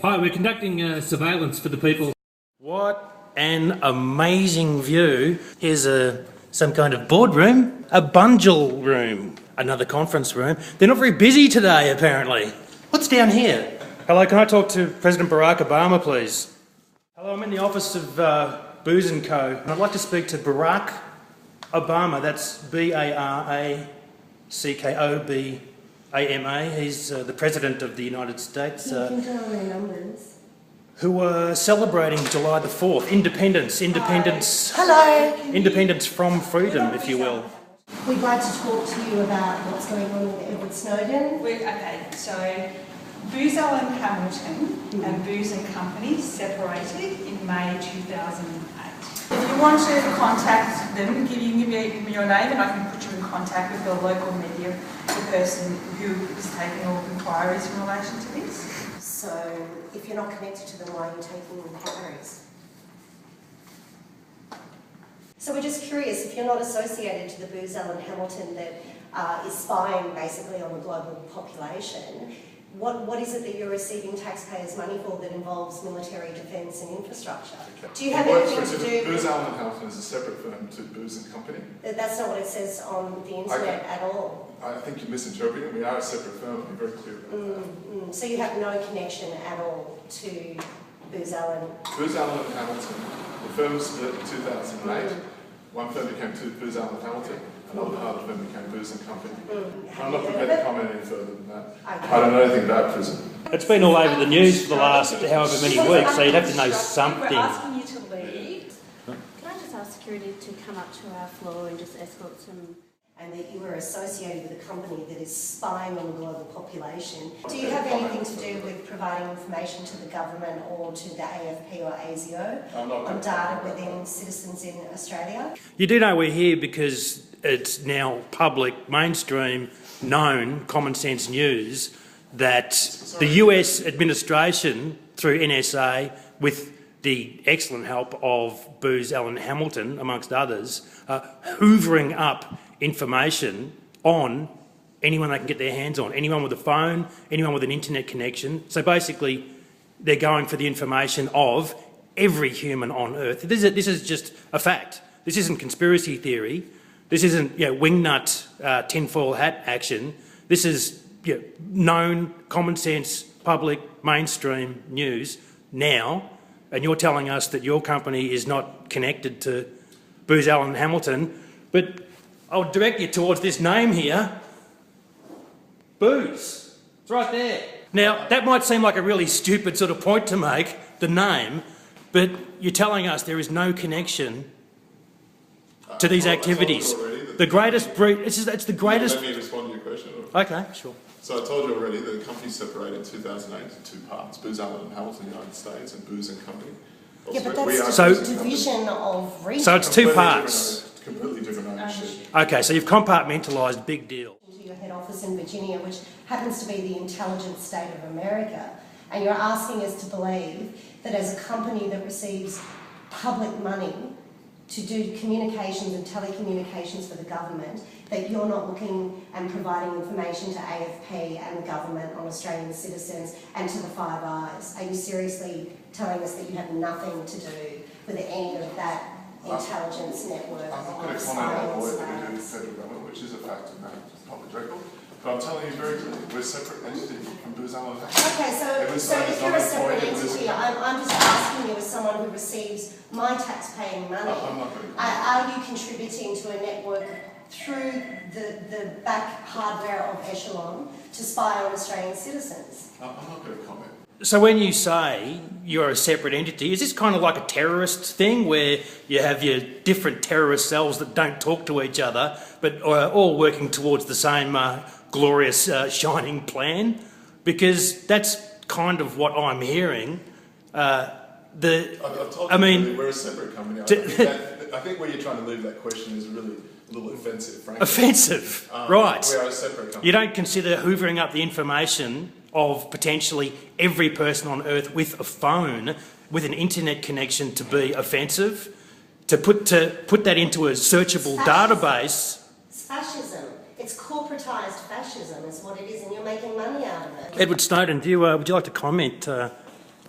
Hi, we're conducting surveillance for the people. What an amazing view. Here's some kind of boardroom, a bungel room, another conference room. They're not very busy today, apparently. What's down here? Hello, can I talk to President Barack Obama, please? Hello, I'm in the office of Booz Co. And I'd like to speak to Barack Obama. That's B-A-R-A-C-K-O-B-A-M-A. He's the President of the United States. You can tell their numbers. Who are celebrating July the 4th. Independence. Hello. Independence from freedom, if you will. We'd like to talk to you about what's going on with Edward Snowden. So Booz Allen Hamilton and Booz and Company separated in May 2008. If you want to contact them, give me your name and I can put you in contact with the local media, the person who is taking all inquiries in relation to this. So, if you're not connected to them, why are you taking inquiries? So we're just curious, if you're not associated to the Booz Allen Hamilton that is spying basically on the global population, what is it that you're receiving taxpayers' money for that involves military defence and infrastructure? Okay. Do you have anything to do Booz Allen Hamilton is a separate firm to Booz and Company. That's not what it says on the internet at all. I think you're misinterpreting it. We are a separate firm. I'll be very clear about that. So you have no connection at all to Booz Allen? Booz Allen Hamilton, the firm split in 2008. One firm became Booz Allen Hamilton, another part of the firm became Booz and Company. I'm not prepared to comment any further than that. Okay. I don't know anything about prison. It's been all over the news for the last however many weeks, so you'd have to know something. We're asking you to leave. Can I just ask security to come up to our floor and just escort some... And that you were associated with a company that is spying on the global population. Do you have anything to do with providing information to the government or to the AFP or ASIO on data within citizens in Australia? You do know we're here because it's now public, mainstream, known, common sense news that the US administration, through NSA, with the excellent help of Booz Allen Hamilton, amongst others, hoovering up information on anyone they can get their hands on, anyone with a phone, anyone with an internet connection. So basically, they're going for the information of every human on Earth. This is just a fact. This isn't conspiracy theory. This isn't wingnut tinfoil hat action. This is known, common sense, public, mainstream news now, and you're telling us that your company is not connected to Booz Allen Hamilton, but I'll direct you towards this name here, Booz. It's right there. Now, that might seem like a really stupid sort of point to make, the name, but you're telling us there is no connection to these activities. The greatest breed, it's the greatest... Let me respond to your question. Okay, sure. So I told you already that the company separated in 2008 into two parts, Booz Allen Hamilton, United States, and Booz and Company. Yeah, but that's just So- a division of region. So it's two parts. Completely different ownership. Okay, so you've compartmentalised, big deal. To your head office in Virginia, which happens to be the intelligence state of America, and you're asking us to believe that as a company that receives public money to do communications and telecommunications for the government, that you're not looking and providing information to AFP and the government on Australian citizens and to the Five Eyes. Are you seriously telling us that you have nothing to do with any of that intelligence network? I'm not going to comment on the work that we do with the federal government, which is a fact of public record. But I'm telling you very clearly, we're a separate entity from Booz Allen Hamilton. Okay, so if you're a separate entity, I'm just asking you as someone who receives my tax-paying money, I'm not going to are you contributing to a network through the back hardware of Echelon to spy on Australian citizens? I'm not going to comment. So when you say you're a separate entity, is this kind of like a terrorist thing where you have your different terrorist cells that don't talk to each other but are all working towards the same glorious shining plan? Because that's kind of what I'm hearing. I've told you we're a separate company. I think where you're trying to leave that question is really a little offensive, frankly. Offensive, right. We are a separate company. You don't consider hoovering up the information of potentially every person on Earth with a phone, with an internet connection, to be offensive? To put that into a searchable database? It's fascism. It's corporatised fascism is what it is, and you're making money out of it. Edward Snowden, would you like to comment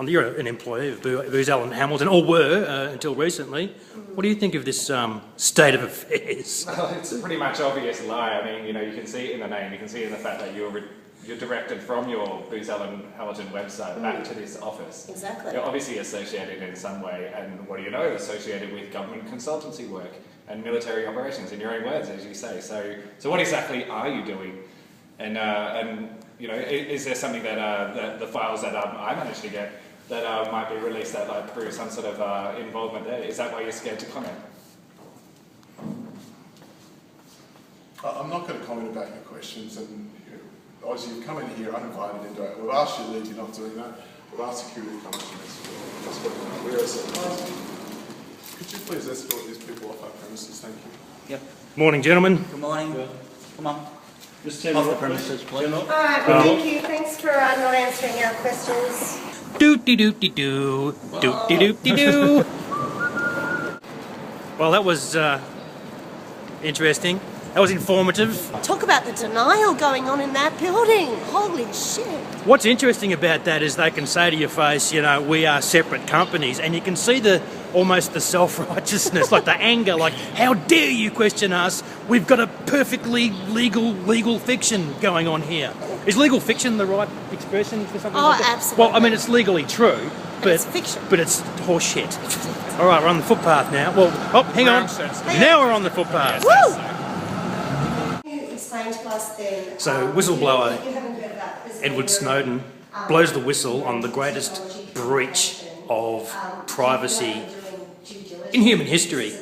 You're an employee of Booz Allen Hamilton, or were until recently. What do you think of this state of affairs? Well, it's a pretty much obvious lie. I mean, you know, you can see it in the name, you can see it in the fact that you're directed from your Booz Allen Hamilton website back to this office. Exactly. You're obviously associated in some way, and what do you know? Associated with government consultancy work and military operations, in your own words, as you say. So what exactly are you doing? And you know, is there something that the files that I managed to get that might be released that like prove some sort of involvement there? Is that why you're scared to comment? I'm not going to comment about your questions, and obviously you've come in here uninvited into it. We've asked you to leave, you're not doing that. We've asked security to come to this. We're escorting. Could you please escort these people off our premises? Thank you. Yep. Morning, gentlemen. Good morning. Come on. Just Off the premises, please. All right, well, thank you. Thanks for not answering our questions. Doot-de-doot-de-doo. Doot-de-doot-de-doo. Well, that was interesting. That was informative. Talk about the denial going on in that building. Holy shit. What's interesting about that is they can say to your face, you know, we are separate companies, and you can see almost the self-righteousness, like the anger, like, how dare you question us? We've got a perfectly legal fiction going on here. Is legal fiction the right expression for something like that? Absolutely. Well, I mean, it's legally true, but it's fiction. But it's horseshit. All right, we're on the footpath now. Well, hang on. Now we're on the footpath. Woo! Explain to us then. So, whistleblower you haven't heard about this Edward Snowden blows the whistle on the greatest breach of privacy in human history.